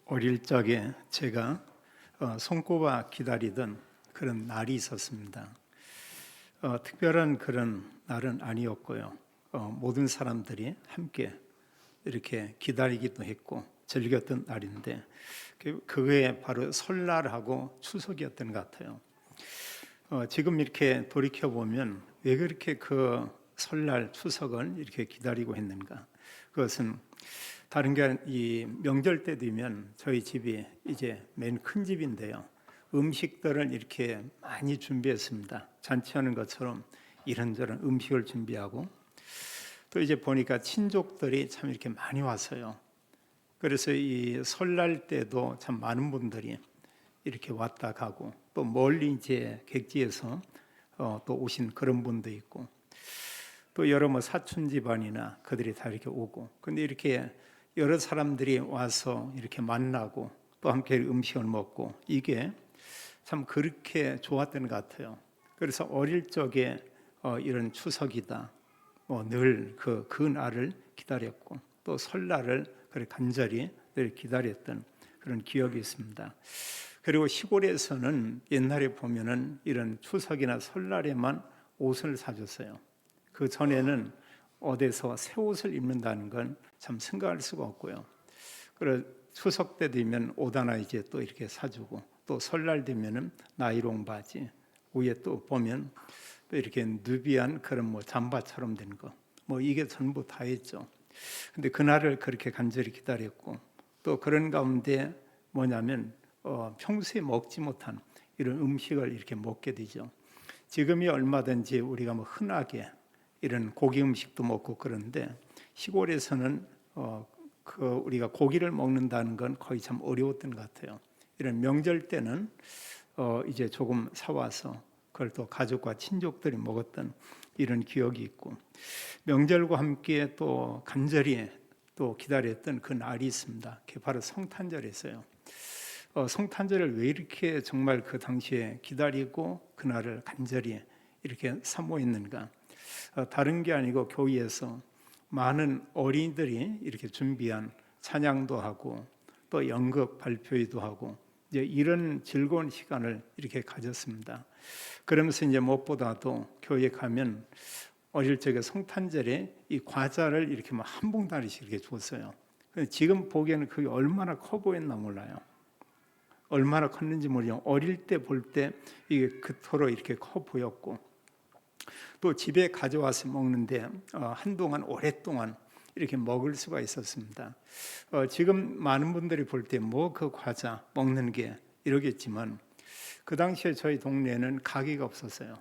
어릴 적에 제가 손꼽아 기다리던 그런 날이 있었습니다. 특별한 그런 날은 아니었고요. 모든 사람들이 함께 이렇게 기다리기도 했고 즐겼던 날인데 그게 바로 설날하고 추석이었던 것 같아요. 지금 이렇게 돌이켜 보면 왜 그렇게 그 설날 추석을 이렇게 기다리고 했는가? 그것은 다른 게 이 명절 때 되면 저희 집이 이제 맨 큰 집인데요. 음식들을 이렇게 많이 준비했습니다. 잔치하는 것처럼 이런저런 음식을 준비하고 또 이제 보니까 친족들이 참 이렇게 많이 왔어요. 그래서 이 설날 때도 참 많은 분들이 이렇게 왔다 가고 또 멀리 이제 객지에서 또 오신 그런 분도 있고 또 여러 뭐 사촌 집안이나 그들이 다 이렇게 오고 근데 이렇게 여러 사람들이 와서 이렇게 만나고 또 함께 음식을 먹고 이게 참 그렇게 좋았던 것 같아요. 그래서 어릴 적에 이런 추석이다 늘 그 날을 기다렸고 또 설날을 그렇게 간절히 늘 기다렸던 그런 기억이 있습니다. 그리고 시골에서는 옛날에 보면은 이런 추석이나 설날에만 옷을 사줬어요. 그 전에는 어디서 새 옷을 입는다는 건 참 생각할 수가 없고요. 그래 추석 때 되면 옷 하나 이제 또 이렇게 사주고 또 설날 되면은 나이롱 바지 위에 또 보면 또 이렇게 누비한 그런 뭐 잠바처럼 된 거 뭐 이게 전부 다 했죠. 근데 그날을 그렇게 간절히 기다렸고 또 그런 가운데 뭐냐면 평소에 먹지 못한 이런 음식을 이렇게 먹게 되죠. 지금이 얼마든지 우리가 뭐 흔하게 이런 고기 음식도 먹고 그런데 시골에서는 우리가 고기를 먹는다는 건 거의 참 어려웠던 것 같아요. 이런 명절 때는 이제 조금 사와서 그걸 또 가족과 친족들이 먹었던 이런 기억이 있고 명절과 함께 또 간절히 또 기다렸던 그 날이 있습니다. 그게 바로 성탄절이었어요. 성탄절을 왜 이렇게 정말 그 당시에 기다리고 그날을 간절히 이렇게 사모했는가? 다른 게 아니고 교회에서 많은 어린이들이 이렇게 준비한 찬양도 하고 또 연극 발표회도 하고 이제 이런 즐거운 시간을 이렇게 가졌습니다. 그러면서 이제 무엇보다도 교회에 가면 어릴 적에 성탄절에 이 과자를 이렇게 막 한 봉다리씩 이렇게 줬어요. 지금 보기에는 그게 얼마나 커 보였나 몰라요. 얼마나 컸는지 모르죠. 어릴 때 볼 때 이게 그토록 이렇게 커 보였고 또 집에 가져와서 먹는데 한동안 오랫동안 이렇게 먹을 수가 있었습니다. 지금 많은 분들이 볼 때 뭐 그 과자 먹는 게 이러겠지만 그 당시에 저희 동네에는 가게가 없었어요.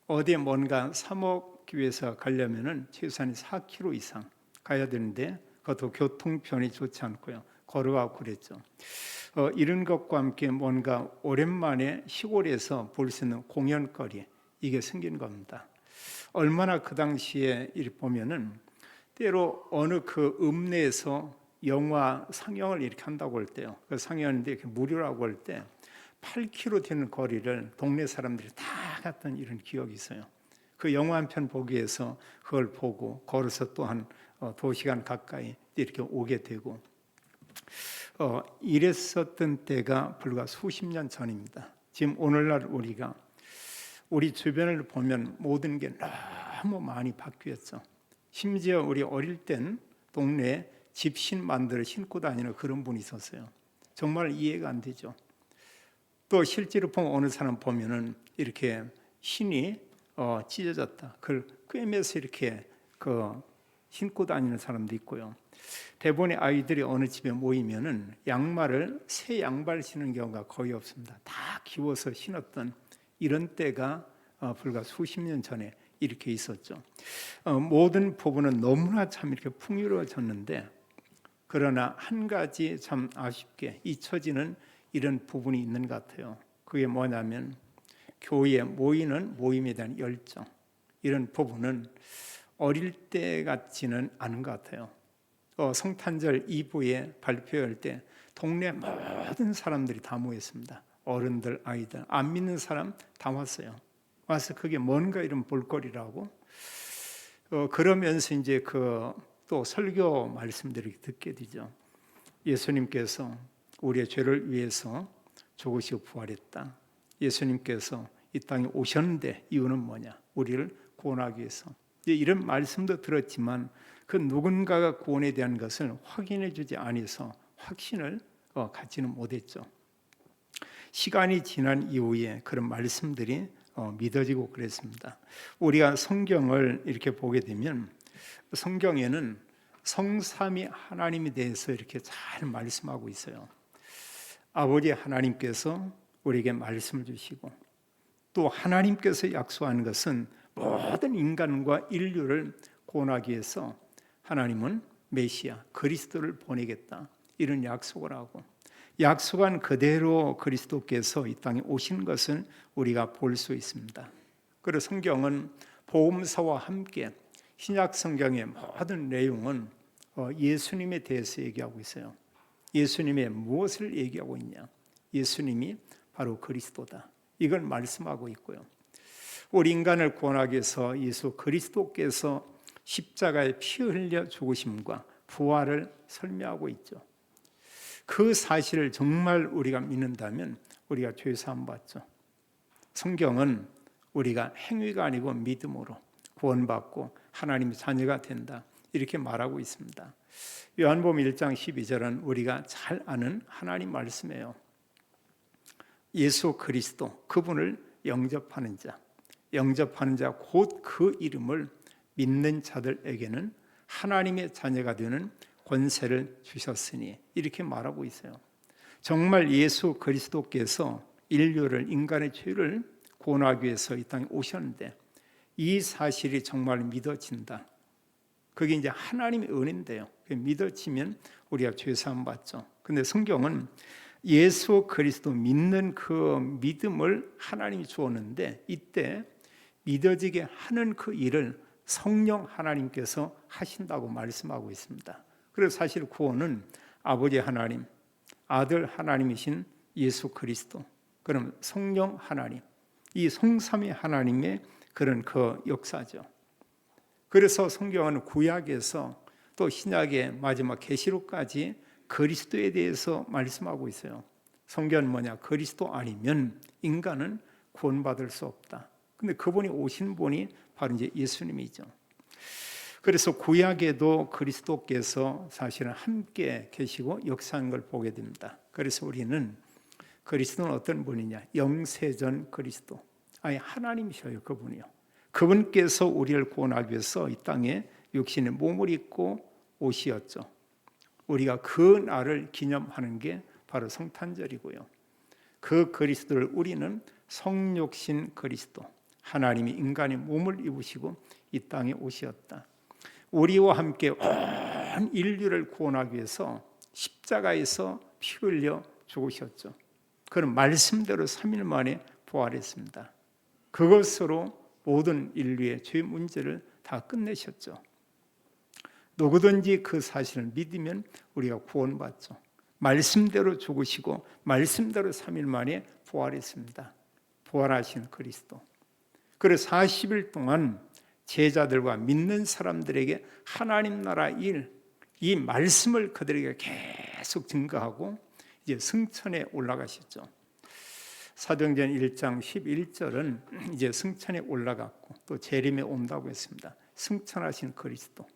어디에 뭔가 사 먹기 위해서 가려면은 최소한 4km 이상 가야 되는데 그것도 교통편이 좋지 않고요. 걸어가고 그랬죠. 이런 것과 함께 뭔가 오랜만에 시골에서 볼 수 있는 공연거리 이게 생긴 겁니다. 얼마나 그 당시에 이렇게 보면은 때로 어느 그 읍내에서 영화 상영을 이렇게 한다고 할 때요. 그 상영하는데 이렇게 무료라고 할 때 8km 되는 거리를 동네 사람들이 다 갔던 이런 기억이 있어요. 그 영화 한 편 보기 위해서 그걸 보고 걸어서 또 한 2시간 가까이 이렇게 오게 되고 이랬었던 때가 불과 수십 년 전입니다. 지금 오늘날 우리 주변을 보면 모든 게 너무 많이 바뀌었죠. 심지어 우리 어릴 땐 동네에 집신 만들어 신고 다니는 그런 분이 있었어요. 정말 이해가 안 되죠. 또 실제로 보면 어느 사람 보면은 이렇게 신이 찢어졌다. 그걸 꿰매서 이렇게 신고 다니는 사람도 있고요. 대부분의 아이들이 어느 집에 모이면은 양말을 새 양발 신는 경우가 거의 없습니다. 다 기워서 신었던 이런 때가 불과 수십 년 전에 이렇게 있었죠. 모든 부분은 너무나 참 이렇게 풍요로워졌는데 그러나 한 가지 참 아쉽게 잊혀지는 이런 부분이 있는 것 같아요. 그게 뭐냐면 교회에 모이는 모임에 대한 열정 이런 부분은 어릴 때 같지는 않은 것 같아요. 성탄절 이브에 발표할 때 동네 모든 사람들이 다 모였습니다. 어른들, 아이들, 안 믿는 사람 다 왔어요. 와서 그게 뭔가 이런 볼거리라고. 그러면서 이제 또 설교 말씀들을 듣게 되죠. 예수님께서 우리의 죄를 위해서 죽으시고 부활했다. 예수님께서 이 땅에 오셨는데 이유는 뭐냐? 우리를 구원하기 위해서. 이런 말씀도 들었지만 그 누군가가 구원에 대한 것을 확인해 주지 않아서 확신을 갖지는 못했죠. 시간이 지난 이후에 그런 말씀들이 믿어지고 그랬습니다. 우리가 성경을 이렇게 보게 되면 성경에는 성삼위 하나님에 대해서 이렇게 잘 말씀하고 있어요. 아버지 하나님께서 우리에게 말씀을 주시고 또 하나님께서 약속하는 것은 모든 인간과 인류를 구원하기 위해서 하나님은 메시아 그리스도를 보내겠다 이런 약속을 하고 약속한 그대로 그리스도께서 이 땅에 오신 것을 우리가 볼 수 있습니다. 그리고 성경은 복음서와 함께 신약 성경의 모든 내용은 예수님에 대해서 얘기하고 있어요. 예수님의 무엇을 얘기하고 있냐? 예수님이 바로 그리스도다. 이걸 말씀하고 있고요. 우리 인간을 구원하기 위해서 예수 그리스도께서 십자가에 피 흘려 죽으심과 부활을 설명하고 있죠. 그 사실을 정말 우리가 믿는다면 우리가 죄 사함 받죠. 성경은 우리가 행위가 아니고 믿음으로 구원받고 하나님의 자녀가 된다 이렇게 말하고 있습니다. 요한복음 1장 12절은 우리가 잘 아는 하나님 말씀이에요. 예수 그리스도 그분을 영접하는 자 곧 그 이름을 믿는 자들에게는 하나님의 자녀가 되는 권세를 주셨으니 이렇게 말하고 있어요. 정말 예수 그리스도께서 인류를 인간의 죄를 구원하기 위해서 이 땅에 오셨는데 이 사실이 정말 믿어진다. 그게 이제 하나님의 은혜인데요. 믿어지면 우리가 죄 사함 받죠. 근데 성경은 예수 그리스도 믿는 그 믿음을 하나님이 주었는데 이때 믿어지게 하는 그 일을 성령 하나님께서 하신다고 말씀하고 있습니다. 그래서 사실 구원은 아버지 하나님, 아들 하나님이신 예수 그리스도, 그럼 성령 하나님, 이 성삼위 하나님의 그런 그 역사죠. 그래서 성경은 구약에서 또 신약의 마지막 계시록까지 그리스도에 대해서 말씀하고 있어요. 성경은 뭐냐? 그리스도 아니면 인간은 구원받을 수 없다. 근데 그분이 오신 분이 바로 이제 예수님이죠. 그래서 구약에도 그리스도께서 사실은 함께 계시고 역사하는 걸 보게 됩니다. 그래서 우리는 그리스도는 어떤 분이냐? 영세전 그리스도. 아니 하나님이셔요, 그분이요. 그분께서 우리를 구원하기 위해서 이 땅에 육신의 몸을 입고 오시었죠. 우리가 그 날을 기념하는 게 바로 성탄절이고요. 그 그리스도를 우리는 성육신 그리스도, 하나님이 인간의 몸을 입으시고 이 땅에 오셨다. 우리와 함께 온 인류를 구원하기 위해서 십자가에서 피 흘려 죽으셨죠. 그런 말씀대로 3일 만에 부활했습니다. 그것으로 모든 인류의 죄 문제를 다 끝내셨죠. 누구든지 그 사실을 믿으면 우리가 구원받죠. 말씀대로 죽으시고 말씀대로 3일 만에 부활했습니다. 부활하신 그리스도. 그래서 40일 동안 제자들과 믿는 사람들에게 하나님 나라 일, 이 말씀을 그들에게 계속 증거하고 이제 승천에 올라가셨죠. 사도행전 1장 11절은 이제 승천에 올라갔고 또 재림에 온다고 했습니다. 승천하신 그리스도.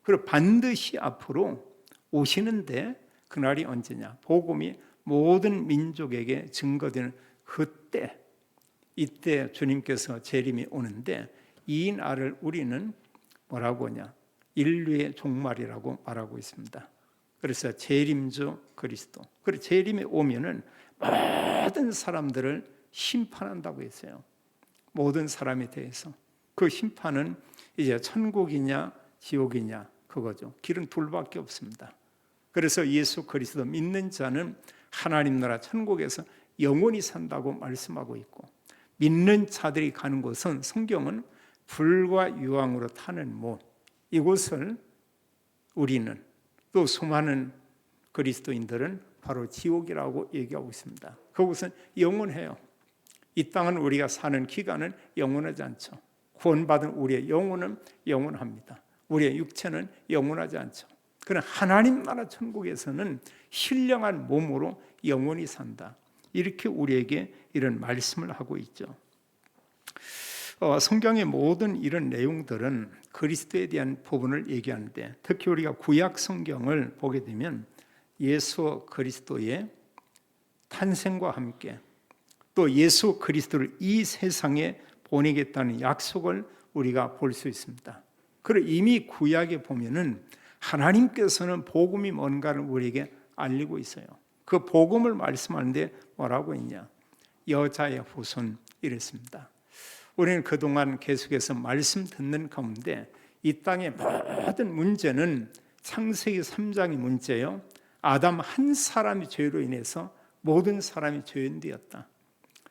그리고 반드시 앞으로 오시는데 그날이 언제냐? 복음이 모든 민족에게 증거되는 그때, 이때 주님께서 재림이 오는데 이 날을 우리는 뭐라고 하냐? 인류의 종말이라고 말하고 있습니다. 그래서 재림주 그리스도. 그리고 재림이 오면은 모든 사람들을 심판한다고 했어요. 모든 사람에 대해서. 그 심판은 이제 천국이냐 지옥이냐 그거죠. 길은 둘밖에 없습니다. 그래서 예수 그리스도 믿는 자는 하나님 나라 천국에서 영원히 산다고 말씀하고 있고, 믿는 자들이 가는 곳은 성경은 불과 유황으로 타는 못, 이곳을 우리는 또 수많은 그리스도인들은 바로 지옥이라고 얘기하고 있습니다. 그곳은 영원해요. 이 땅은 우리가 사는 기간은 영원하지 않죠. 구원받은 우리의 영혼은 영원합니다. 우리의 육체는 영원하지 않죠. 그러나 하나님 나라 천국에서는 신령한 몸으로 영원히 산다. 이렇게 우리에게 이런 말씀을 하고 있죠. 성경의 모든 이런 내용들은 그리스도에 대한 부분을 얘기하는데, 특히 우리가 구약 성경을 보게 되면 예수 그리스도의 탄생과 함께 또 예수 그리스도를 이 세상에 보내겠다는 약속을 우리가 볼 수 있습니다. 그리고 이미 구약에 보면은 하나님께서는 복음이 뭔가를 우리에게 알리고 있어요. 그 복음을 말씀하는데 뭐라고 했냐? 여자의 후손 이랬습니다. 우리는 그동안 계속해서 말씀 듣는 가운데 이 땅의 모든 문제는 창세기 3장의 문제예요. 아담 한 사람의 죄로 인해서 모든 사람이 죄인되었다.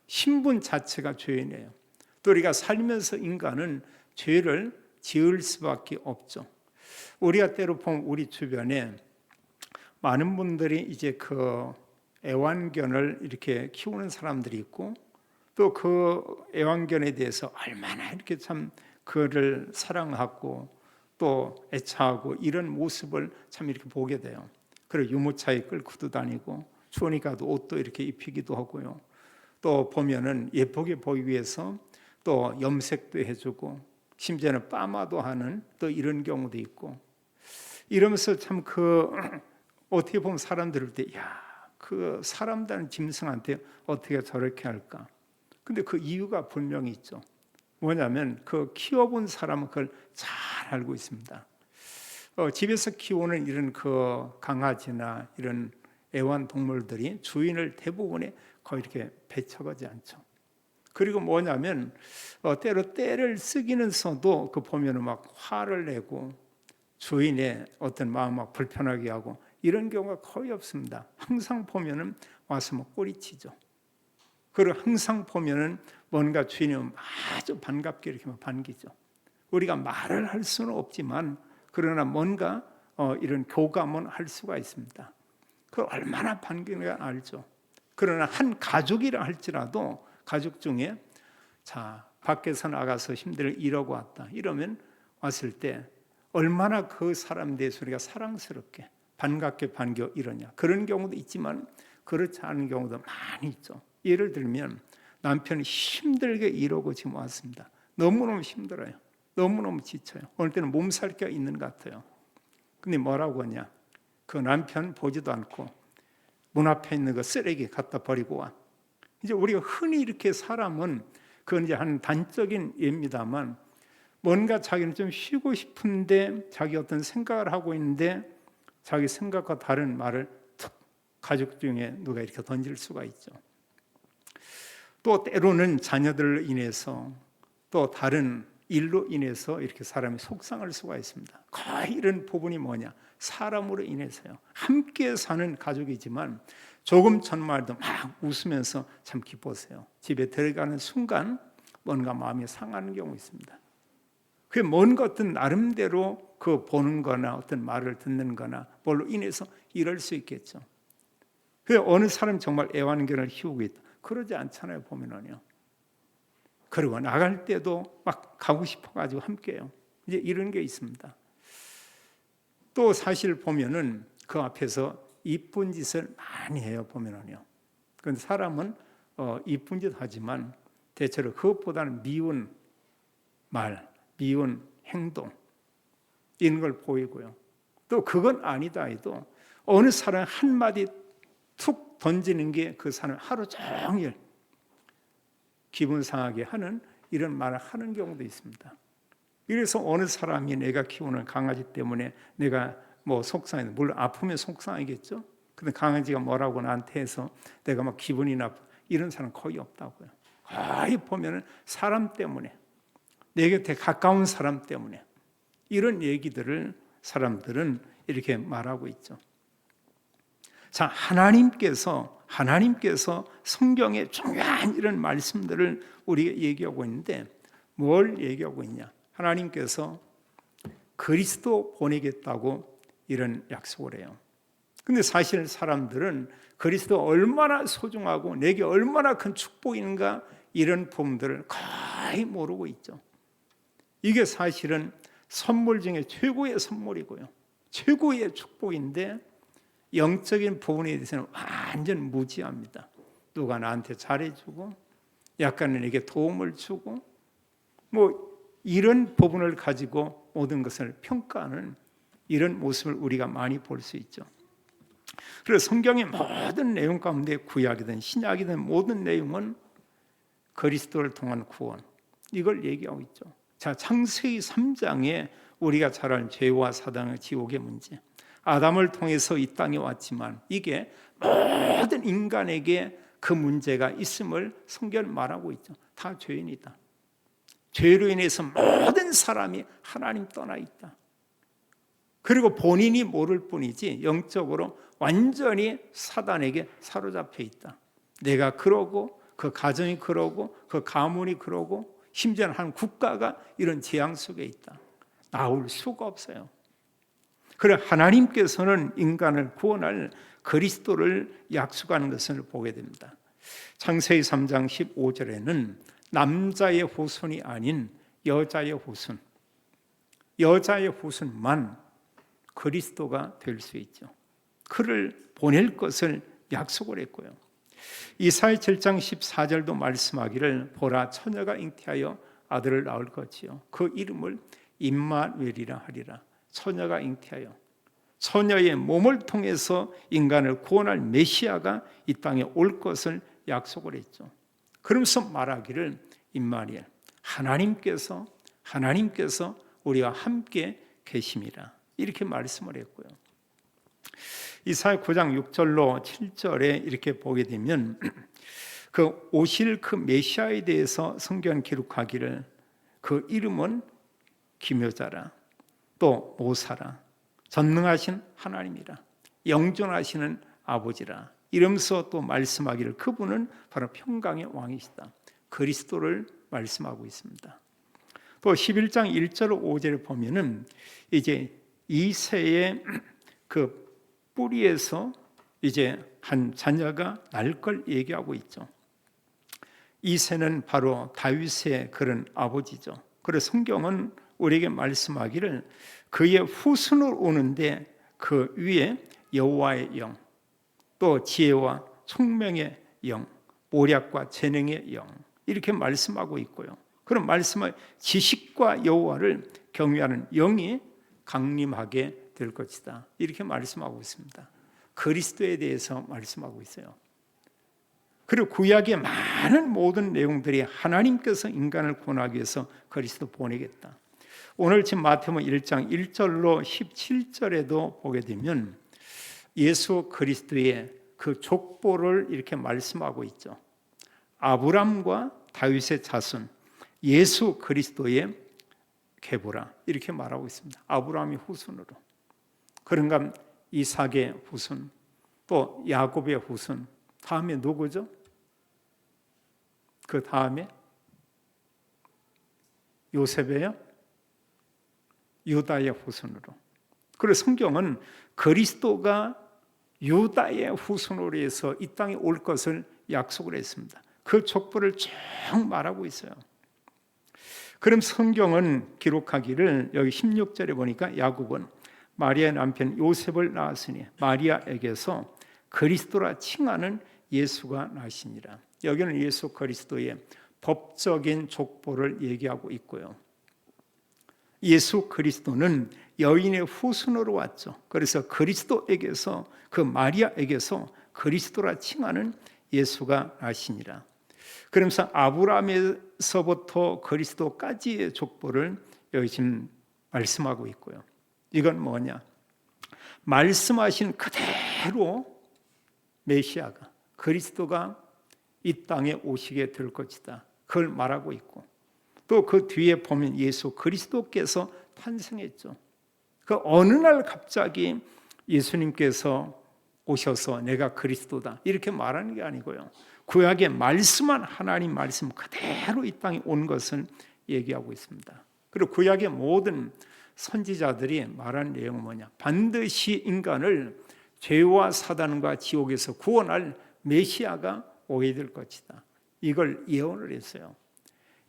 신분 자체가 죄인이에요. 또 우리가 살면서 인간은 죄를 지을 수밖에 없죠. 우리가 때로 보면 우리 주변에 많은 분들이 이제 그 애완견을 이렇게 키우는 사람들이 있고, 또 그 애완견에 대해서 얼마나 이렇게 참 그를 사랑하고 또 애착하고 이런 모습을 참 이렇게 보게 돼요. 그리고 유모차에 끌고도 다니고 추우니까도 옷도 이렇게 입히기도 하고요. 또 보면은 예쁘게 보이기 위해서 또 염색도 해주고 심지어는 파마도 하는 또 이런 경우도 있고, 이러면서 참 그 어떻게 보면 사람들을 때, 그 사람다운 짐승한테 어떻게 저렇게 할까? 근데 그 이유가 분명히 있죠. 뭐냐면 그 키워본 사람은 그걸 잘 알고 있습니다. 집에서 키우는 이런 그 강아지나 이런 애완동물들이 주인을 대부분에 거의 이렇게 배척하지 않죠. 그리고 뭐냐면 때로 때를 쓰기는서도 그 보면은 막 화를 내고 주인의 어떤 마음 막 불편하게 하고 이런 경우가 거의 없습니다. 항상 보면은 와서 막 꼬리치죠. 그리고 항상 보면은 뭔가 주인이 아주 반갑게 이렇게 반기죠. 우리가 말을 할 수는 없지만 그러나 뭔가 이런 교감은 할 수가 있습니다. 그 얼마나 반기는가 알죠. 그러나 한 가족이라 할지라도 가족 중에 자 밖에서 나가서 힘들게 일하고 왔다 이러면 왔을 때 얼마나 그 사람에 대해서 우리가 사랑스럽게 반갑게 반겨 이러냐. 그런 경우도 있지만 그렇지 않은 경우도 많이 있죠. 예를 들면 남편이 힘들게 일하고 지금 왔습니다. 너무너무 힘들어요. 너무너무 지쳐요. 어느 때는 몸살기가 있는 것 같아요. 근데 뭐라고 하냐? 그 남편 보지도 않고 문 앞에 있는 그 쓰레기 갖다 버리고 와. 이제 우리가 흔히 이렇게 사람은 그건 이제 한 단적인 예입니다만 뭔가 자기는 좀 쉬고 싶은데 자기 어떤 생각을 하고 있는데 자기 생각과 다른 말을 툭 가족 중에 누가 이렇게 던질 수가 있죠. 또 때로는 자녀들로 인해서 또 다른 일로 인해서 이렇게 사람이 속상할 수가 있습니다. 거의 이런 부분이 뭐냐? 사람으로 인해서요. 함께 사는 가족이지만 조금 전말도 막 웃으면서 참 기뻤어요. 집에 들어가는 순간 뭔가 마음이 상하는 경우 있습니다. 그게 뭔가 어떤 나름대로 그 보는 거나 어떤 말을 듣는 거나 뭘로 인해서 이럴 수 있겠죠. 그 어느 사람 정말 애완견을 키우고 있다. 그러지 않잖아요, 보면은요. 그리고 나갈 때도 막 가고 싶어가지고 함께해요. 이제 이런 게 있습니다. 또 사실 보면은 그 앞에서 이쁜 짓을 많이 해요, 보면은요. 그런데 사람은 이쁜 짓 하지만 대체로 그것보다는 미운 말, 미운 행동 이런 걸 보이고요. 또 그건 아니다 해도 어느 사람 한마디 툭 던지는 게 그 사람 하루 종일 기분 상하게 하는 이런 말을 하는 경우도 있습니다. 그래서 어느 사람이 내가 키우는 강아지 때문에 내가 뭐 속상해, 물론 아프면 속상하겠죠. 근데 강아지가 뭐라고 나한테 해서 내가 막 기분이 나빠 이런 사람 거의 없다고요. 거의 보면은 사람 때문에 내 곁에 가까운 사람 때문에 이런 얘기들을 사람들은 이렇게 말하고 있죠. 자, 하나님께서 성경의 중요한 이런 말씀들을 우리에게 얘기하고 있는데 뭘 얘기하고 있냐? 하나님께서 그리스도 보내겠다고 이런 약속을 해요. 근데 사실 사람들은 그리스도 얼마나 소중하고 내게 얼마나 큰 축복인가 이런 부분들을 거의 모르고 있죠. 이게 사실은 선물 중에 최고의 선물이고요. 최고의 축복인데 영적인 부분에 대해서는 완전 무지합니다. 누가 나한테 잘해주고 약간은 내게 도움을 주고 뭐 이런 부분을 가지고 모든 것을 평가하는 이런 모습을 우리가 많이 볼 수 있죠. 그래서 성경의 모든 내용 가운데 구약이든 신약이든 모든 내용은 그리스도를 통한 구원, 이걸 얘기하고 있죠. 자, 창세기 3장에 우리가 잘 아는 죄와 사단의 지옥의 문제, 아담을 통해서 이 땅에 왔지만 이게 모든 인간에게 그 문제가 있음을 성경은 말하고 있죠. 다 죄인이다. 죄로 인해서 모든 사람이 하나님 떠나 있다. 그리고 본인이 모를 뿐이지 영적으로 완전히 사단에게 사로잡혀 있다. 내가 그러고 그 가정이 그러고 그 가문이 그러고 심지어는 한 국가가 이런 재앙 속에 있다. 나올 수가 없어요. 그래 하나님께서는 인간을 구원할 그리스도를 약속하는 것을 보게 됩니다. 창세기 3장 15절에는 남자의 후손이 아닌 여자의 후손, 여자의 후손만 그리스도가 될 수 있죠. 그를 보낼 것을 약속을 했고요. 이사야 7장 14절도 말씀하기를 보라 처녀가 잉태하여 아들을 낳을 것이요 그 이름을 임마누엘이라 하리라. 처녀가 잉태하여 처녀의 몸을 통해서 인간을 구원할 메시아가 이 땅에 올 것을 약속을 했죠. 그러면서 말하기를 임마누엘 하나님께서 우리와 함께 계심이라 이렇게 말씀을 했고요. 이사야 9장 6절로 7절에 이렇게 보게 되면 그 오실 그 메시아에 대해서 성경 기록하기를 그 이름은 기묘자라 또 모사라 전능하신 하나님이라 영존하시는 아버지라 이러면서 또 말씀하기를 그분은 바로 평강의 왕이시다. 그리스도를 말씀하고 있습니다. 또 11장 1절 5절을 보면은 이제 이새의 그 뿌리에서 이제 한 자녀가 날 걸 얘기하고 있죠. 이새는 바로 다윗의 그런 아버지죠. 그래서 성경은 우리에게 말씀하기를 그의 후손으로 오는데 그 위에 여호와의 영, 또 지혜와 총명의 영, 모략과 재능의 영 이렇게 말씀하고 있고요. 그런 말씀을 지식과 여호와를 경외하는 영이 강림하게 될 것이다. 이렇게 말씀하고 있습니다. 그리스도에 대해서 말씀하고 있어요. 그리고 구약의 많은 모든 내용들이 하나님께서 인간을 구원하기 위해서 그리스도 보내겠다. 오늘 지금 마태복음 1장 1절로 17절에도 보게 되면 예수 그리스도의 그 족보를 이렇게 말씀하고 있죠. 아브람과 다윗의 자손, 예수 그리스도의 계보라 이렇게 말하고 있습니다. 아브라함의 후손으로. 그런가 이삭의 후손, 또 야곱의 후손, 다음에 누구죠? 그 다음에 요셉이에요? 유다의 후손으로. 그래서 성경은 그리스도가 유다의 후손으로 해서 이 땅에 올 것을 약속을 했습니다. 그 족보를 쭉 말하고 있어요. 그럼 성경은 기록하기를 여기 16절에 보니까 야곱은 마리아의 남편 요셉을 낳았으니 마리아에게서 그리스도라 칭하는 예수가 나시니라. 여기는 예수 그리스도의 법적인 족보를 얘기하고 있고요. 예수 그리스도는 여인의 후손으로 왔죠. 그래서 그리스도에게서 그 마리아에게서 그리스도라 칭하는 예수가 나시니라. 그러면서 아브라함에서부터 그리스도까지의 족보를 여기 지금 말씀하고 있고요. 이건 뭐냐? 말씀하신 그대로 메시아가 그리스도가 이 땅에 오시게 될 것이다. 그걸 말하고 있고 또 그 뒤에 보면 예수 그리스도께서 탄생했죠. 그 어느 날 갑자기 예수님께서 오셔서 내가 그리스도다 이렇게 말하는 게 아니고요. 구약의 말씀한 하나님 말씀 그대로 이 땅에 온 것을 얘기하고 있습니다. 그리고 구약의 모든 선지자들이 말한 내용은 뭐냐? 반드시 인간을 죄와 사단과 지옥에서 구원할 메시아가 오게 될 것이다. 이걸 예언을 했어요.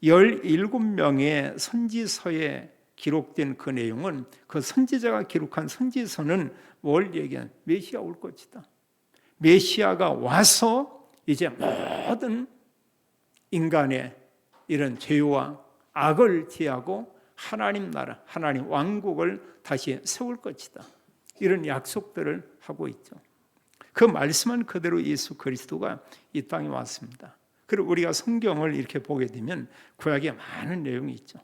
17명의 선지서에 기록된 그 내용은 그 선지자가 기록한 선지서는 뭘 얘기한? 메시아 올 것이다. 메시아가 와서 이제 모든 인간의 이런 죄와 악을 제하고 하나님 나라, 하나님 왕국을 다시 세울 것이다. 이런 약속들을 하고 있죠. 그 말씀은 그대로 예수 그리스도가 이 땅에 왔습니다. 그리고 우리가 성경을 이렇게 보게 되면 구약에 많은 내용이 있죠.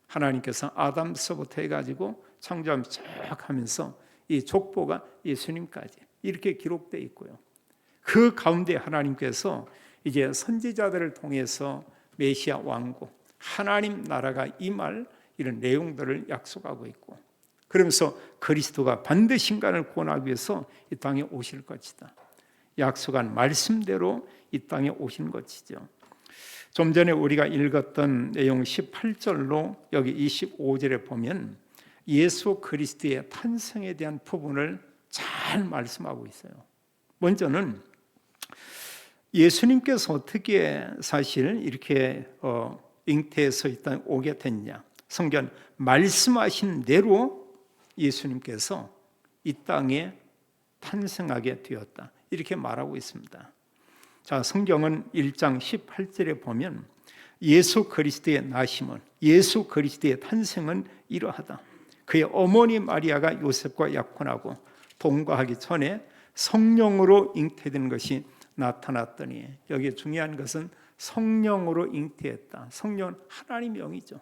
하나님께서 아담서부터 해가지고 창조하면서 쭉 하면서 이 족보가 예수님까지 이렇게 기록되어 있고요. 그 가운데 하나님께서 이제 선지자들을 통해서 메시아 왕국, 하나님 나라가 임할 이런 내용들을 약속하고 있고, 그러면서 그리스도가 반드시 인간을 구원하기 위해서 이 땅에 오실 것이다. 약속한 말씀대로 이 땅에 오신 것이죠. 좀 전에 우리가 읽었던 내용 18절로 여기 25절에 보면 예수 그리스도의 탄생에 대한 부분을 잘 말씀하고 있어요. 먼저는 예수님께서 어떻게 사실 이렇게 잉태해서 이 땅에 오게 됐냐. 성경 말씀하신 대로 예수님께서 이 땅에 탄생하게 되었다. 이렇게 말하고 있습니다. 자, 성경은 1장 18절에 보면 예수 그리스도의 나심은, 예수 그리스도의 탄생은 이러하다. 그의 어머니 마리아가 요셉과 약혼하고 동거하기 전에 성령으로 잉태된 것이 나타났더니, 여기 중요한 것은 성령으로 잉태했다. 성령은 하나님의 영이죠.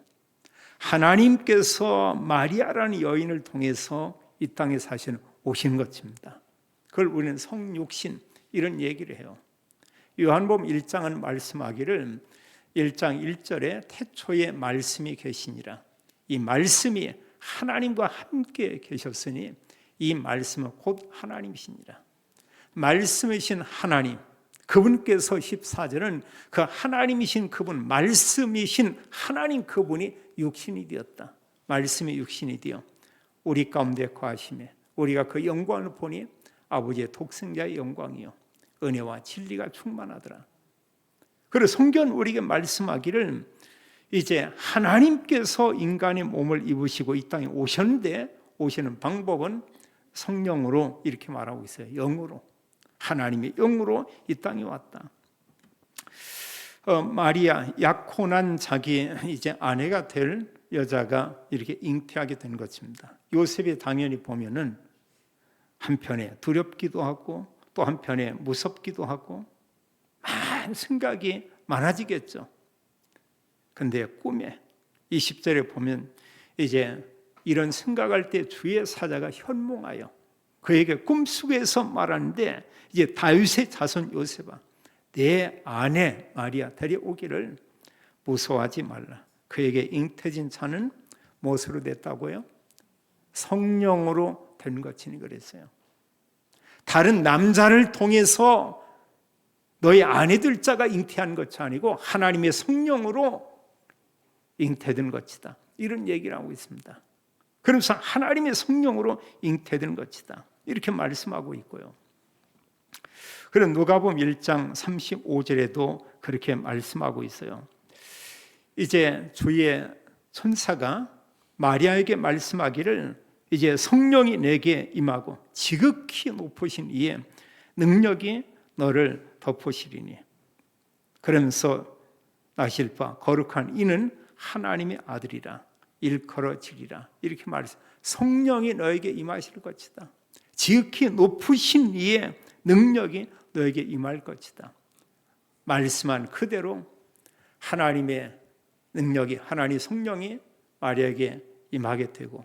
하나님께서 마리아라는 여인을 통해서 이 땅에 사실 오신 것입니다. 그걸 우리는 성육신 이런 얘기를 해요. 요한복음 1장은 말씀하기를 1장 1절에 태초에 말씀이 계시니라. 이 말씀이 하나님과 함께 계셨으니 이 말씀은 곧 하나님이시니라. 말씀이신 하나님, 그분께서 14절은 그 하나님이신 그분, 말씀이신 하나님 그분이 육신이 되었다. 말씀이 육신이 되어 우리 가운데 거하심에 우리가 그 영광을 보니 아버지의 독생자의 영광이요 은혜와 진리가 충만하더라. 그래서 성경은 우리에게 말씀하기를 이제 하나님께서 인간의 몸을 입으시고 이 땅에 오셨는데, 오시는 방법은 성령으로 이렇게 말하고 있어요. 영으로, 하나님의 영으로 이 땅에 왔다. 마리아, 약혼한 자기 이제 아내가 될 여자가 이렇게 잉태하게 된 것입니다. 요셉이 당연히 보면은 한편에 두렵기도 하고 또 한편에 무섭기도 하고 많은 생각이 많아지겠죠. 근데 꿈에 20절에 보면 이제 이런 생각할 때 주의 사자가 현몽하여 그에게 꿈속에서 말하는데, 이제 다윗의 자손 요셉아, 내 아내 마리아 데려오기를 무서워하지 말라. 그에게 잉태진 자는 무엇으로 됐다고요? 성령으로 된 것이니 그랬어요. 다른 남자를 통해서 너희 아내들 자가 잉태한 것이 아니고 하나님의 성령으로 잉태된 것이다. 이런 얘기를 하고 있습니다. 그래서 하나님의 성령으로 잉태된 것이다. 이렇게 말씀하고 있고요. 그럼 누가복음 1장 35절에도 그렇게 말씀하고 있어요. 이제 주의 천사가 마리아에게 말씀하기를 이제 성령이 내게 임하고 지극히 높으신 이의 능력이 너를 덮으시리니, 그러면서 나실 바 거룩한 이는 하나님의 아들이라 일컬어지리라. 이렇게 말했어요. 성령이 너에게 임하실 것이다. 지극히 높으신 이의 능력이 너에게 임할 것이다. 말씀한 그대로 하나님의 능력이, 하나님 성령이 마리아에게 임하게 되고,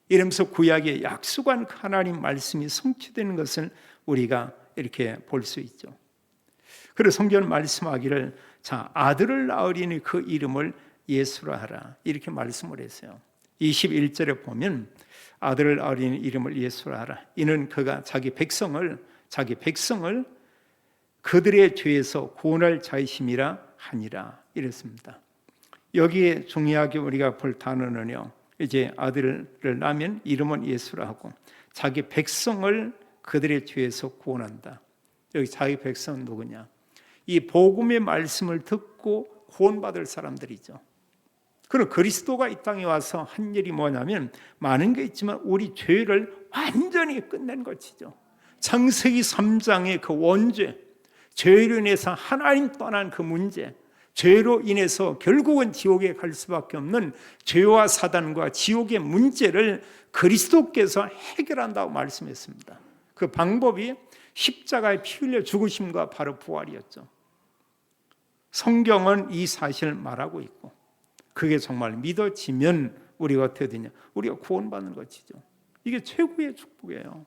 이러면서 구약의 약속한 하나님 말씀이 성취되는 것을 우리가 이렇게 볼 수 있죠. 그래서 성경은 말씀하기를 자, 아들을 낳으리니 그 이름을 예수라 하라. 이렇게 말씀을 했어요. 21절에 보면 아들을 낳으리니 이름을 예수라 하라. 이는 그가 자기 백성을 그들의 죄에서 구원할 자이심이라 하니라. 이랬습니다. 여기에 중요하게 우리가 볼 단어는요, 이제 아들을 낳으면 이름은 예수라 하고 자기 백성을 그들의 죄에서 구원한다. 여기 자기 백성은 누구냐? 이 복음의 말씀을 듣고 구원받을 사람들이죠. 그럼 그리스도가 이 땅에 와서 한 일이 뭐냐면 많은 게 있지만 우리 죄를 완전히 끝낸 것이죠. 창세기 3장의 그 원죄, 죄로 인해서 하나님 떠난 그 문제, 죄로 인해서 결국은 지옥에 갈 수밖에 없는 죄와 사단과 지옥의 문제를 그리스도께서 해결한다고 말씀했습니다. 그 방법이 십자가에 피 흘려 죽으심과 바로 부활이었죠. 성경은 이 사실을 말하고 있고 그게 정말 믿어지면 우리가 어떻게 되냐? 우리가 구원받는 것이죠. 이게 최고의 축복이에요.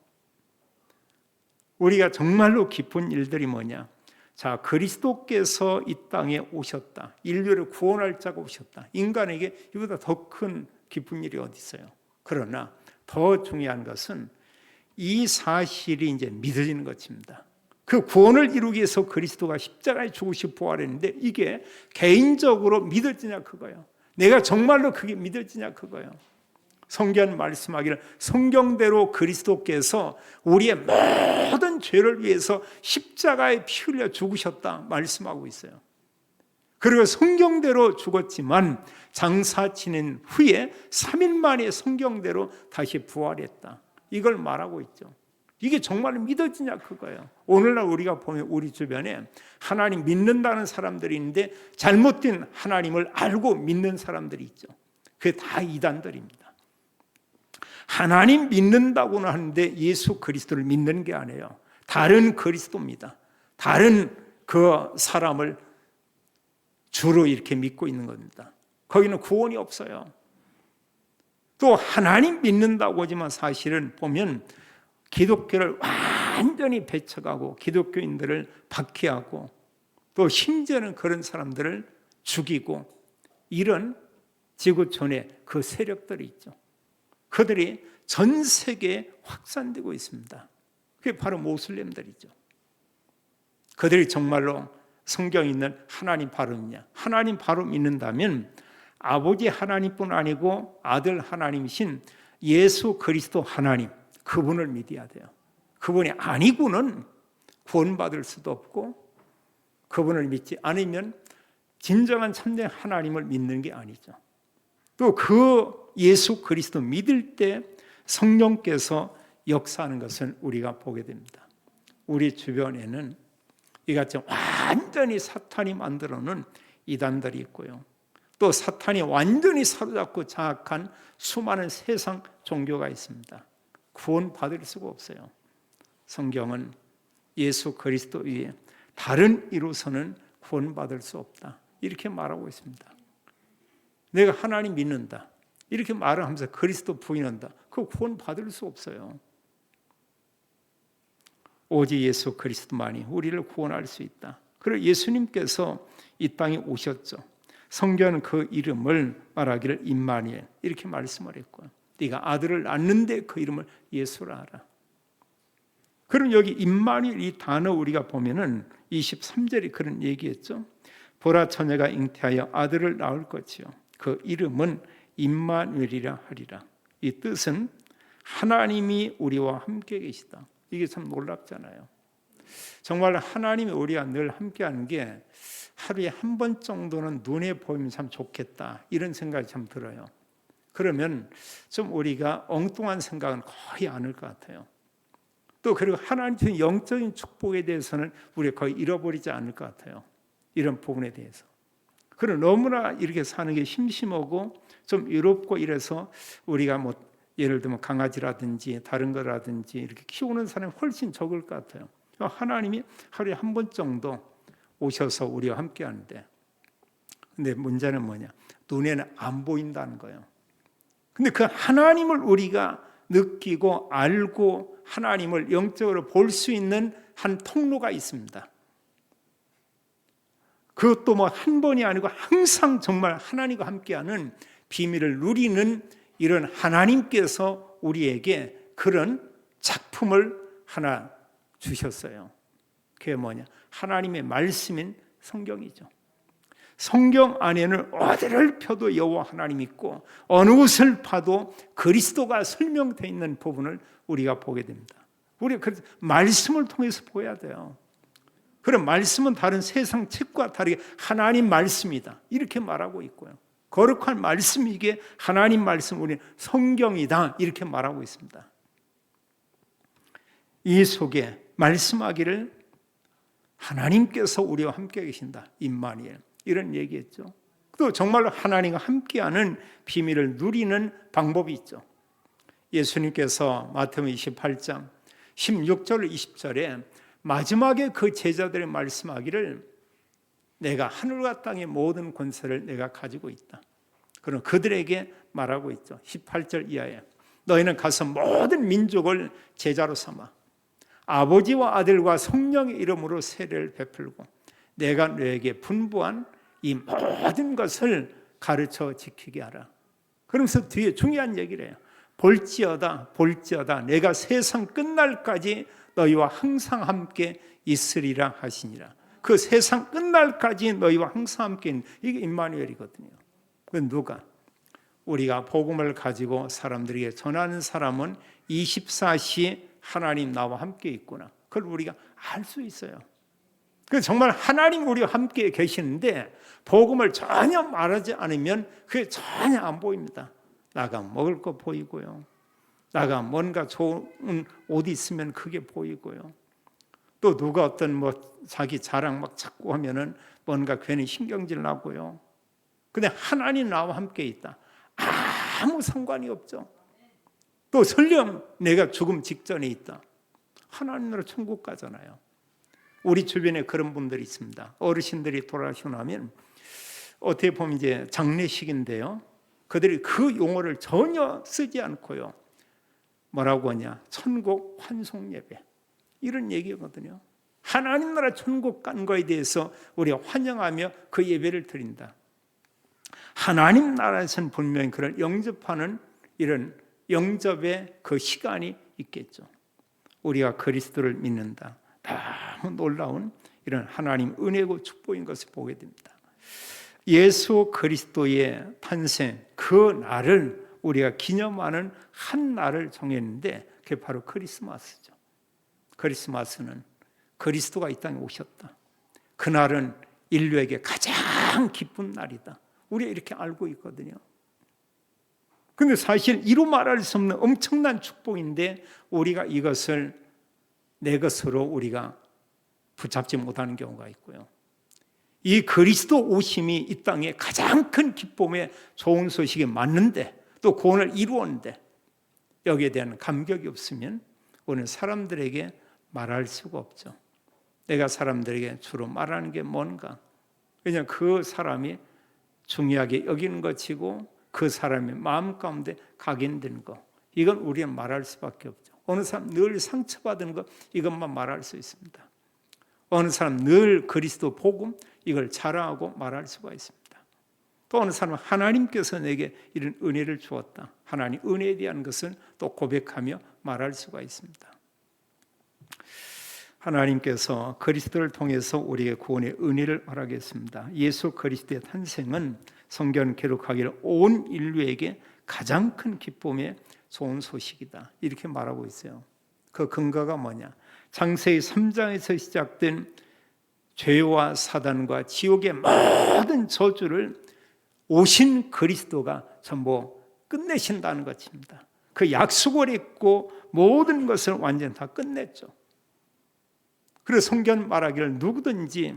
우리가 정말로 기쁜 일들이 뭐냐? 자, 그리스도께서 이 땅에 오셨다. 인류를 구원할 자가 오셨다. 인간에게 이보다 더 큰 기쁜 일이 어디 있어요? 그러나 더 중요한 것은 이 사실이 이제 믿어지는 것입니다. 그 구원을 이루기 위해서 그리스도가 십자가에 죽으시고 부활했는데 이게 개인적으로 믿어지냐 그거예요. 내가 정말로 그게 믿어지냐 그거예요. 성경 말씀하기를 성경대로 그리스도께서 우리의 모든 죄를 위해서 십자가에 피 흘려 죽으셨다 말씀하고 있어요. 그리고 성경대로 죽었지만 장사 지낸 후에 3일 만에 성경대로 다시 부활했다. 이걸 말하고 있죠. 이게 정말 믿어지냐 그거예요. 오늘날 우리가 보면 우리 주변에 하나님 믿는다는 사람들이 있는데 잘못된 하나님을 알고 믿는 사람들이 있죠. 그게 다 이단들입니다. 하나님 믿는다고는 하는데 예수 그리스도를 믿는 게 아니에요. 다른 그리스도입니다. 다른 그 사람을 주로 이렇게 믿고 있는 겁니다. 거기는 구원이 없어요. 또 하나님 믿는다고 하지만 사실은 보면 기독교를 완전히 배척하고 기독교인들을 박해하고 또 심지어는 그런 사람들을 죽이고 이런 지구촌에 그 세력들이 있죠. 그들이 전 세계에 확산되고 있습니다. 그게 바로 모슬렘들이죠. 그들이 정말로 성경에 있는 하나님 바로 믿냐? 하나님 바로 믿는다면 아버지 하나님뿐 아니고 아들 하나님이신 예수 그리스도 하나님 그분을 믿어야 돼요. 그분이 아니고는 구원받을 수도 없고 그분을 믿지 않으면 진정한 참된 하나님을 믿는 게 아니죠. 또 그 예수 그리스도 믿을 때 성령께서 역사하는 것을 우리가 보게 됩니다. 우리 주변에는 이같이 완전히 사탄이 만들어 놓은 이단들이 있고요. 또 사탄이 완전히 사로잡고 장악한 수많은 세상 종교가 있습니다. 구원받을 수가 없어요. 성경은 예수 그리스도 위에 다른 이로서는 구원받을 수 없다. 이렇게 말하고 있습니다. 내가 하나님 믿는다. 이렇게 말을 하면서 그리스도 부인한다. 그거 구원받을 수 없어요. 오직 예수 그리스도만이 우리를 구원할 수 있다. 그리고 예수님께서 이 땅에 오셨죠. 성경은 그 이름을 말하기를 임마누엘 이렇게 말씀을 했고요. 네가 아들을 낳는데 그 이름을 예수라 하라. 그럼 여기 임마누엘 이 단어 우리가 보면은 23절에 그런 얘기했죠. 보라 처녀가 잉태하여 아들을 낳을 것이요 그 이름은 임마누엘이라 하리라. 이 뜻은 하나님이 우리와 함께 계시다. 이게 참 놀랍잖아요. 정말 하나님이 우리와 늘 함께하는 게 하루에 한 번 정도는 눈에 보이면 참 좋겠다 이런 생각이 참 들어요. 그러면 좀 우리가 엉뚱한 생각은 거의 않을 것 같아요. 또 그리고 하나님의 영적인 축복에 대해서는 우리가 거의 잃어버리지 않을 것 같아요. 이런 부분에 대해서. 그리고 너무나 이렇게 사는 게 심심하고 좀 외롭고 이래서 우리가 뭐 예를 들면 강아지라든지 다른 거라든지 이렇게 키우는 사람이 훨씬 적을 것 같아요. 하나님이 하루에 한 번 정도 오셔서 우리와 함께 하는데 근데 문제는 뭐냐? 눈에는 안 보인다는 거예요. 근데 그 하나님을 우리가 느끼고 알고 하나님을 영적으로 볼 수 있는 한 통로가 있습니다. 그것도 뭐 한 번이 아니고 항상 정말 하나님과 함께하는 비밀을 누리는 이런 하나님께서 우리에게 그런 작품을 하나 주셨어요. 그게 뭐냐? 하나님의 말씀인 성경이죠. 성경 안에는 어디를 펴도 여호와 하나님 있고 어느 곳을 봐도 그리스도가 설명되어 있는 부분을 우리가 보게 됩니다. 우리가 그래서 말씀을 통해서 보여야 돼요. 그럼 말씀은 다른 세상 책과 다르게 하나님 말씀이다 이렇게 말하고 있고요. 거룩한 말씀이 이게 하나님 말씀, 우리 성경이다 이렇게 말하고 있습니다. 이 속에 말씀하기를 하나님께서 우리와 함께 계신다, 임마누엘, 이런 얘기했죠. 또 정말로 하나님과 함께하는 비밀을 누리는 방법이 있죠. 예수님께서 마태복음 28장 16절 20절에 마지막에 그 제자들의 말씀하기를 내가 하늘과 땅의 모든 권세를 내가 가지고 있다. 그럼 그들에게 말하고 있죠. 18절 이하에 너희는 가서 모든 민족을 제자로 삼아 아버지와 아들과 성령의 이름으로 세례를 베풀고 내가 너에게 분부한 이 모든 것을 가르쳐 지키게 하라. 그러면서 뒤에 중요한 얘기를 해요. 볼지어다 내가 세상 끝날까지 너희와 항상 함께 있으리라 하시니라. 그 세상 끝날까지 너희와 항상 함께 있는, 이게 임마누엘이거든요. 그 누가? 우리가 복음을 가지고 사람들에게 전하는 사람은 24시 하나님 나와 함께 있구나, 그걸 우리가 알 수 있어요. 그 정말 하나님 우리와 함께 계시는데 복음을 전혀 말하지 않으면 그게 전혀 안 보입니다. 나가 먹을 거 보이고요, 나가 뭔가 좋은 옷이 있으면 그게 보이고요, 또 누가 어떤 자기 자랑 막 자꾸 하면은 뭔가 괜히 신경질 나고요. 근데 하나님 나와 함께 있다, 아무 상관이 없죠. 또 설령 내가 죽음 직전에 있다, 하나님 나라 천국 가잖아요. 우리 주변에 그런 분들이 있습니다. 어르신들이 돌아가시고 나면 어떻게 보면 이제 장례식인데요, 그들이 그 용어를 전혀 쓰지 않고요, 뭐라고 하냐, 천국 환송 예배, 이런 얘기거든요. 하나님 나라 천국 간 거에 대해서 우리가 환영하며 그 예배를 드린다. 하나님 나라에서는 분명히 그런 영접하는 이런 영접의 그 시간이 있겠죠. 우리가 그리스도를 믿는다, 너무 놀라운 이런 하나님 은혜고 축복인 것을 보게 됩니다. 예수 그리스도의 탄생, 그 날을 우리가 기념하는 한 날을 정했는데 그게 바로 크리스마스죠. 크리스마스는 그리스도가 이 땅에 오셨다, 그날은 인류에게 가장 기쁜 날이다, 우리가 이렇게 알고 있거든요. 근데 사실 이루 말할 수 없는 엄청난 축복인데 우리가 이것을 내 것으로 우리가 붙잡지 못하는 경우가 있고요. 이 그리스도 오심이 이 땅에 가장 큰 기쁨의 좋은 소식이 맞는데, 또 구원을 이루었는데 여기에 대한 감격이 없으면 우리는 사람들에게 말할 수가 없죠. 내가 사람들에게 주로 말하는 게 뭔가? 그냥 그 사람이 중요하게 여기는 것이고 그 사람의 마음 가운데 각인된 거, 이건 우리는 말할 수밖에 없죠. 어느 사람 늘 상처받은 것, 이것만 말할 수 있습니다. 어느 사람 늘 그리스도 복음, 이걸 자랑하고 말할 수가 있습니다. 또 어느 사람은 하나님께서 내게 이런 은혜를 주었다, 하나님 은혜에 대한 것을 또 고백하며 말할 수가 있습니다. 하나님께서 그리스도를 통해서 우리에게 구원의 은혜를 허락했습니다. 예수 그리스도의 탄생은 성경 기록하기를 온 인류에게 가장 큰 기쁨의 좋은 소식이다, 이렇게 말하고 있어요. 그 근거가 뭐냐? 창세기 3장에서 시작된 죄와 사단과 지옥의 모든 저주를 오신 그리스도가 전부 끝내신다는 것입니다. 그 약속을 했고 모든 것을 완전히 다 끝냈죠. 그래서 성경 말하기를 누구든지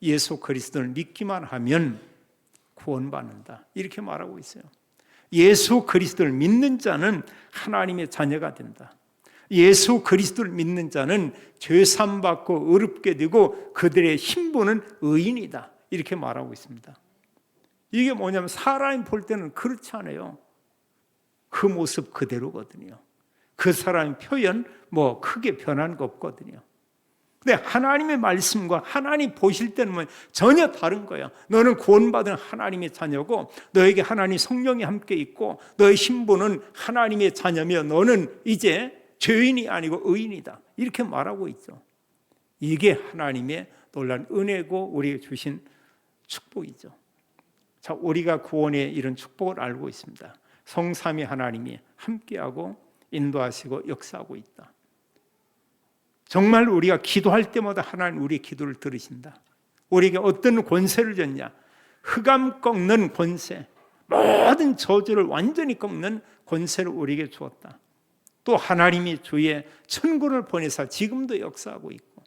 예수 그리스도를 믿기만 하면 구원받는다, 이렇게 말하고 있어요. 예수 그리스도를 믿는 자는 하나님의 자녀가 된다. 예수 그리스도를 믿는 자는 죄사함 받고 의롭게 되고 그들의 신분은 의인이다, 이렇게 말하고 있습니다. 이게 뭐냐면 사람이 볼 때는 그렇지 않아요. 그 모습 그대로거든요. 그 사람의 표현 크게 변한 거 없거든요. 근데 하나님의 말씀과 하나님 보실 때는 전혀 다른 거야. 너는 구원받은 하나님의 자녀고 너에게 하나님 성령이 함께 있고 너의 신분은 하나님의 자녀며 너는 이제 죄인이 아니고 의인이다, 이렇게 말하고 있죠. 이게 하나님의 놀라운 은혜고 우리에게 주신 축복이죠. 자, 우리가 구원의 이런 축복을 알고 있습니다. 성삼위 하나님이 함께하고 인도하시고 역사하고 있다. 정말 우리가 기도할 때마다 하나님 우리의 기도를 들으신다. 우리에게 어떤 권세를 줬냐? 흑암 꺾는 권세, 모든 저주를 완전히 꺾는 권세를 우리에게 주었다. 또 하나님이 주의 천군을 보내사 지금도 역사하고 있고,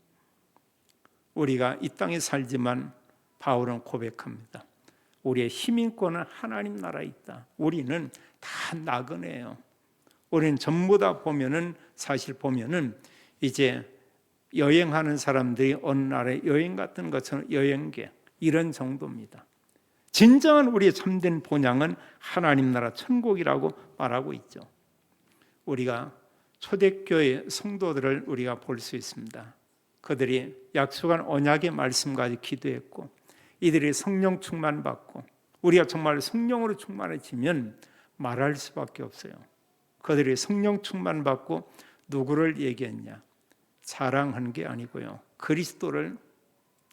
우리가 이 땅에 살지만 바울은 고백합니다. 우리의 힘인권은 하나님 나라에 있다. 우리는 다 나그네예요. 우리는 전부 다 보면은, 사실 보면은 이제 여행하는 사람들이 어느 나라에 여행 갔던 것처럼 여행객, 이런 정도입니다. 진정한 우리의 참된 본향은 하나님 나라 천국이라고 말하고 있죠. 우리가 초대교회 성도들을 우리가 볼 수 있습니다. 그들이 약속한 언약의 말씀까지 기도했고, 이들이 성령 충만 받고, 우리가 정말 성령으로 충만해지면 말할 수밖에 없어요. 그들이 성령 충만 받고 누구를 얘기했냐? 자랑한 게 아니고요, 그리스도를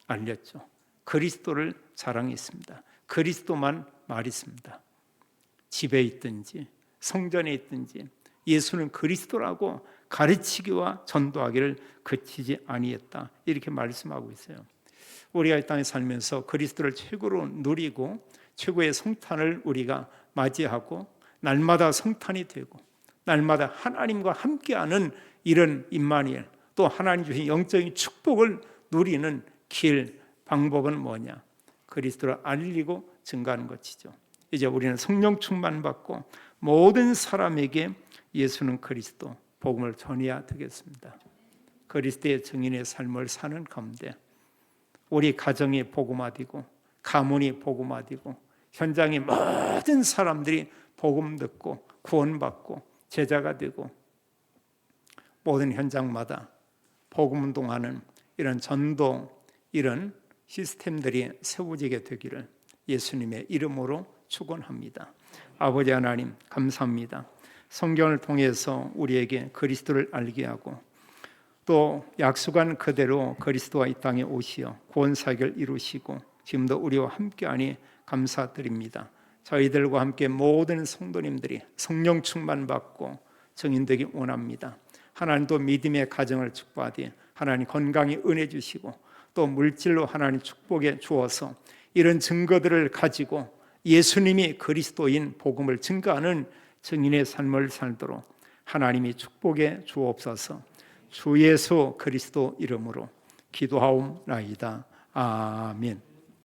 알렸죠. 그리스도를 자랑했습니다. 그리스도만 말했습니다. 집에 있든지 성전에 있든지 예수는 그리스도라고 가르치기와 전도하기를 그치지 아니했다, 이렇게 말씀하고 있어요. 우리가 이 땅에 살면서 그리스도를 최고로 누리고 최고의 성탄을 우리가 맞이하고 날마다 성탄이 되고 날마다 하나님과 함께하는 이런 임마누엘, 또 하나님 주신 영적인 축복을 누리는 길, 방법은 뭐냐? 그리스도를 알리고 증가하는 것이죠. 이제 우리는 성령 충만 받고 모든 사람에게 예수는 그리스도, 복음을 전해야 되겠습니다. 그리스도의 증인의 삶을 사는 가운데 우리 가정이 복음화되고 가문이 복음화되고 현장의 모든 사람들이 복음 듣고 구원받고 제자가 되고 모든 현장마다 복음 운동하는 이런 전도, 이런 시스템들이 세워지게 되기를 예수님의 이름으로 축원합니다. 아버지 하나님, 감사합니다. 성경을 통해서 우리에게 그리스도를 알게 하고 또 약속한 그대로 그리스도와 이 땅에 오시어 구원사역을 이루시고 지금도 우리와 함께하니 감사드립니다. 저희들과 함께 모든 성도님들이 성령 충만 받고 증인되기 원합니다. 하나님도 믿음의 가정을 축복하되 하나님 건강히 은혜 주시고 또 물질로 하나님 축복해 주어서 이런 증거들을 가지고 예수님이 그리스도인 복음을 증거하는 증인의 삶을 살도록 하나님이 축복해 주옵소서. 주 예수 그리스도 이름으로 기도하옵나이다. 아멘.